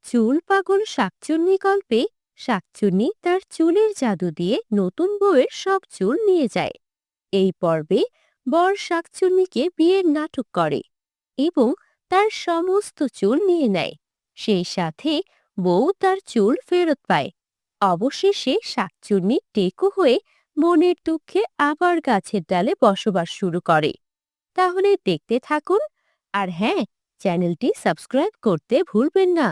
চুল পাগল শাকচুন্নি গল্পে শাকচুন্নি তার চুলের জাদু দিয়ে নতুন বউয়ের সব চুল নিয়ে যায়। এই পর্বে বর শাকচুন্নিকে বিয়ের নাটক করে এবং তার সমস্ত চুল নিয়ে নেয়। সেই সাথে বউ তার চুল ফেরত পায়। অবশেষে শাকচুন্নি টেকো হয়ে মনের দুঃখে আবার গাছের ডালে বসবাস শুরু করে। তাহলে দেখতে থাকুন। আর হ্যাঁ, চ্যানেলটি সাবস্ক্রাইব করতে ভুলবেন না।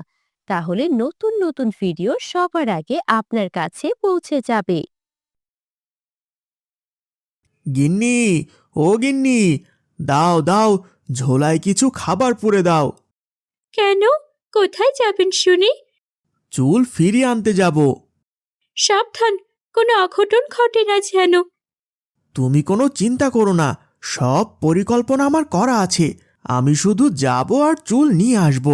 তাহলে নতুন নতুন ভিডিও সবার আগে আপনার কাছে পৌঁছে যাবে। গিন্নি, ও গিন্নি, দাও দাও, ঝোলায় কিছু খাবার পুরে দাও। কেন? কোথায় যাবেন শুনি? চুল ফিরিয়ে আনতে যাব। সাবধান, কোনো অঘটন ঘটে না যেন। তুমি কোনো চিন্তা করো না, সব পরিকল্পনা আমার করা আছে। আমি শুধু যাব আর চুল নিয়ে আসব।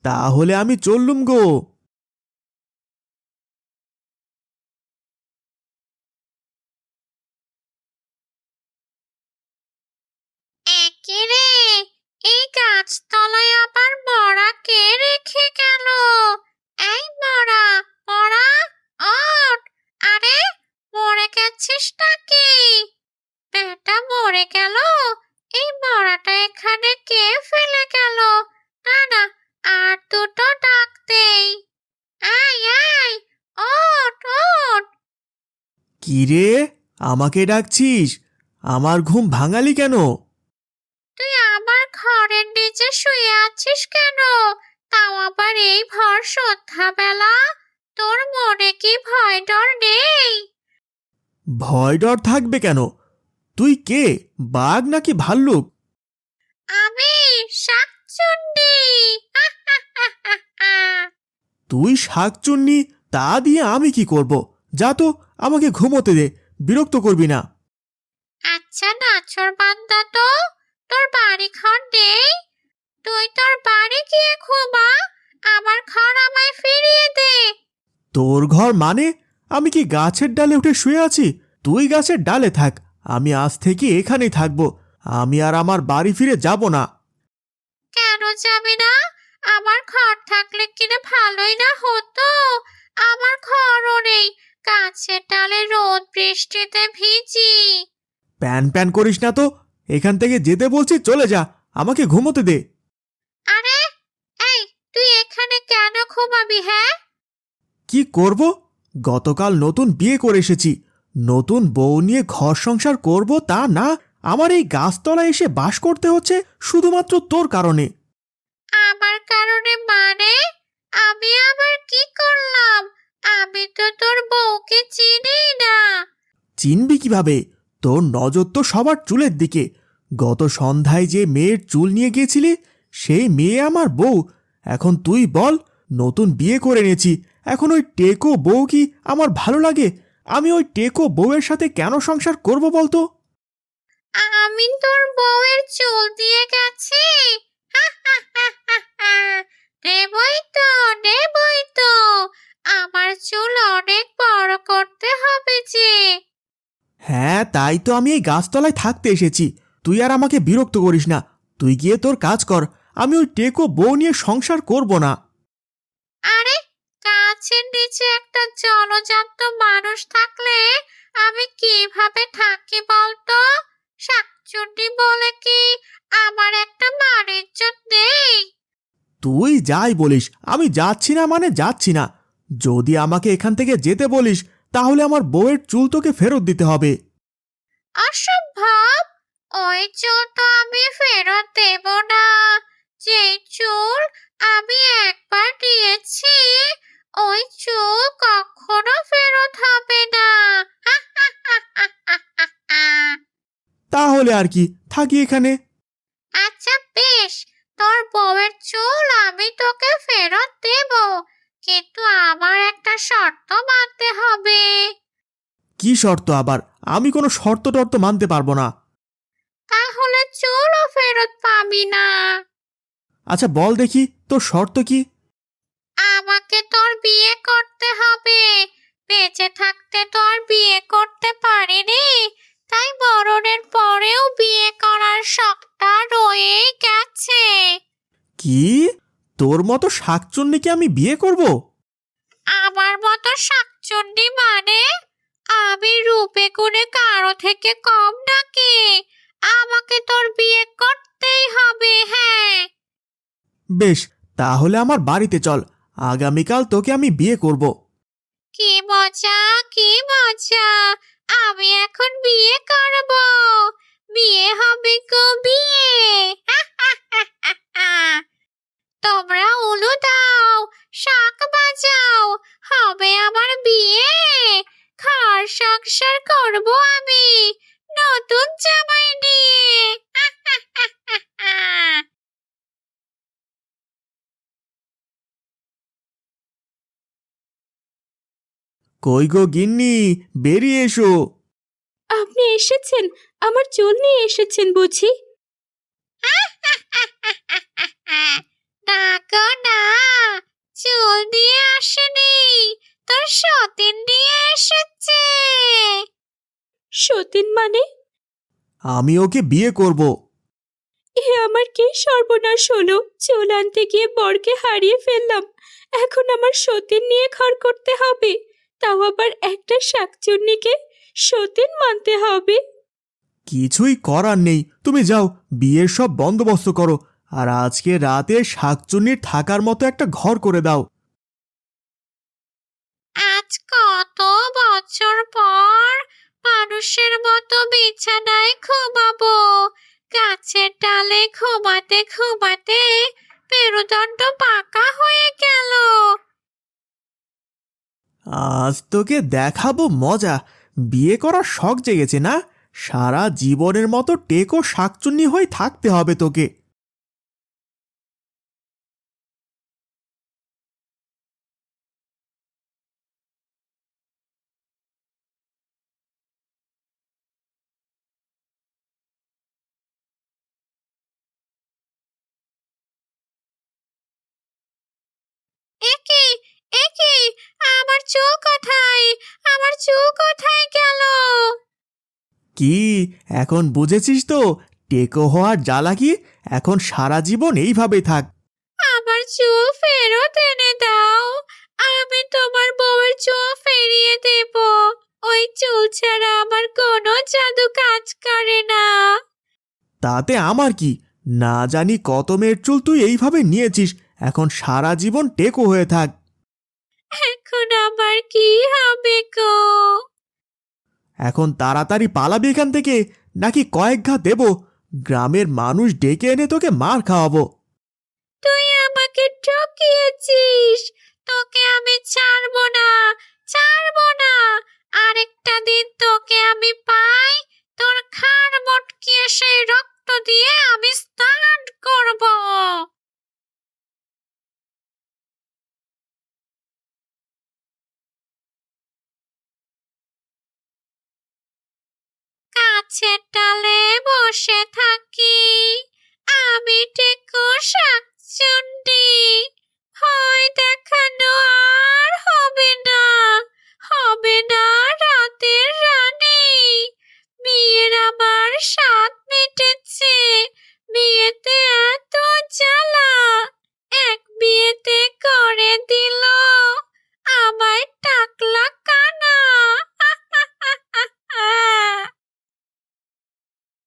তাহলে আমি চললুম গো। একিরে, এই গাছতলায় আবার মরা কে রেখে গেল? এই মরা, মরা, ওঠ! আরে, মরে গেছিস নাকি? বেটা মরে গেল? এই মরাটা এখানে কে ফেলে গেল? না না, আর দুটো ডাক দেই। এই এই, ওঠ ওঠ! কি রে, আমাকে ডাকছিস? আমার ঘুম ভাঙালি কেন? তুই আমার ঘরের নিচে শুয়ে আছিস কেন? তাও আবার এই ভর সন্ধ্যাবেলা? তোর মনে কি ভয় ডর নেই? ভয় ডর থাকবে কেন? তুই কে, বাঘ নাকি ভাল্লুক? আমি শাকচুন্নি। তুই শাকচুন্নি, তা দিয়ে আমি কি করব? যা তো, আমাকে ঘুমোতে দে, বিরক্ত করবি না। আচ্ছা নাছর বান্দা, তো তোর বাড়ি ঘর নেই? তুই তোর বাড়ি গিয়ে ঘুমা, আমার ঘর আমায় ফিরিয়ে দে। তোর ঘর মানে? আমি কি গাছের ডালে উঠে শুয়ে আছি? তুই গাছের ডালে থাক, আমি আজ থেকে এখানেই থাকবো। আমি আর আমার বাড়ি ফিরে যাব না। কেন যাবি না? আমার ঘর থাকলে কিনা ভালোই না হতো? আমার ঘরও নেই, গাছের ডালে রোদ বৃষ্টিতে ভিজি। প্যান প্যান করিস না তো, এখান থেকে যেতে বলছি, চলে যা, আমাকে ঘুমোতে দে। আরে, এই, তুই এখানে কেন ঘুমাবি? হ্যাঁ, কি করব? গতকাল নতুন বিয়ে করে এসেছি, নতুন বউ নিয়ে ঘর সংসার করব তা না, আমার এই গাছতলায় এসে বাস করতে হচ্ছে শুধুমাত্র তোর কারণে। আমার কারণে মানে? আমি আবার কি করলাম? আমি তো তোর বউকে চিনি না। চিনবি কিভাবে? তোর নজর তো সবার চুলের দিকে। গত সন্ধ্যায় যে মেয়ের চুল নিয়ে গিয়েছিলি, সেই মেয়ে আমার বউ। এখন তুই বল, নতুন বিয়ে করে এনেছি, এখন ওই টেকো বউ কি আমার ভালো লাগে? আমি ওই টেকো বউয়ের সাথে কেন সংসার করব বলতো? আমি তোর বউয়ের চুল দিয়ে গেছি? নেবই তো, নেবই তো। আমার চুল অনেক বড় করতে হবে যে। হ্যাঁ, তাই তো আমি এই গাছতলায় থাকতে এসেছি। তুই আর আমাকে বিরক্ত করিস না, তুই গিয়ে তোর কাজ কর। আমি ওই টেকো বউ নিয়ে সংসার করব না। আরে, গাছের নিচে একটা জলজান্ত মানুষ থাকলে আমি কিভাবে থাকি বলতো? শাকচুন্নি বলে কি আমার একটা মান ইজ্জত নেই? তুই যাই বলিস, আমি যাচ্ছি না মানে যাচ্ছি না। যদি আমাকে এখান থেকে যেতে বলিস, তাহলে আমার বউয়ের চুল তোকে ফেরত দিতে হবে। অসম্ভব! ওই চুল তো আমি ফেরত দেব না। যেই চুল আমি একবার নিয়েছি, ওই চুল কখনো ফেরত হবে না। তাহলে আর কি, থাকি এখানে। আচ্ছা বেশ, তোর বউয়ের চুল আমি তোকে ফেরত দেব, কিন্তু আমার একটা শর্ত মানতে হবে। কি শর্ত আবার? আমি কোনো শর্ত টর্ত মানতে পারবো না। তাহলে চুলও ফেরত পাবি না। আচ্ছা বল দেখি, তোর শর্ত কি? আমাকে তোর বিয়ে করতে হবে। বেঁচে থাকতে তো আর বিয়ে করতে পারিনি, তাই মরণের পরেও বিয়ে করার শখটা রয়েই গেছে। কি? তোর মতো শাকচুন্নিকে আমি বিয়ে করব? আমার মতো শাকচুন্নি মানে? আমি রূপে গুণে কারো থেকে কম নাকি? আমাকে তোর বিয়ে করতেই হবে, হ্যাঁ। বেশ, তাহলে আমার বাড়িতে চল, আগামীকাল তোকে আমি বিয়ে করব। কি মজা, কি মজা! আমি এখন বিয়ে করব। বিয়ে হবে গো, বিয়ে! তোমরা উলু দাও, শাঁখ বাজাও, হবে আমার বিয়ে। ঘর সংসার করব আমি নতুন জামাই নিয়ে। কই গো গিন্নি, বেরিয়ে এসো। আপনি এসেছেন? আমার চুল নিয়ে এসেছেন বুঝি? না গো না, চুল দিয়ে আসেনি, তোর সতীন নিয়ে এসেছে। সতীন মানে? আমি ওকে বিয়ে করব। এ আমার কি সর্বনাশ হলো! চুল আনতে গিয়ে বরকে হারিয়ে ফেললাম। এখন আমার সতীন নিয়ে ঘর করতে হবে, তাও আবার একটা শাকচুন্নিকে সতীন মানতে হবে। কিছুই করার নেই, তুমি যাও, বিয়ের সব বন্দোবস্ত করো, আর আজকে রাতে শাকচুন্নির থাকার মতো একটা ঘর করে দাও। আজ কত বছর পর মানুষের মতো বিছানায় ঘুমাবো। গাছের ডালে ঘুমাতে ঘুমাতে মেরুদণ্ড বাঁকা হয়ে গেল। আজ তোকে দেখাবো মজা। বিয়ে করার শখ জেগেছে না? সারা জীবনের মতো টেকো শাকচুন্নি হয়ে থাকতে হবে তোকে। একি, একি, আমার চুল কোথায়? আমার চুল কোথায় গেল? কি, এখন বুঝেছিস তো টেকো হওয়ার জ্বালা কি? এখন সারা জীবন এইভাবে থাক। আমার চুল ফেরত এনে দাও। আমি তোমার বউয়ের চুল ফিরিয়ে দেব। ওই চুল ছাড়া আমার কোনো জাদু কাজ করে না। তাতে আমার কি? না জানি কত মেয়ের চুল তুই এইভাবে নিয়েছিস, এখন সারা জীবন টেকো হয়ে থাক। এখন আমার কি হবে গো? এখন তাড়াতাড়ি পালাবি এখান থেকে, নাকি কয়েক ঘা দেব? গ্রামের মানুষ ডেকে এনে তোকে মার খাওয়াবো। তুই আমাকে ঠকিয়েছিস। তোকে আমি ছাড়বো না, ছাড়বো না। আরেকটা দিন তোকে আমি পাই, তোর ঘাড় মটকিয়ে সেই রক্ত দিয়ে আমি স্নান করব। গাছের ডালে বসে থাকি, আমি টেকো শাকচুন্নি। হয় দেখানো আর হবে না, হবে না রাতের রানী। বিয়ের আমার সাজ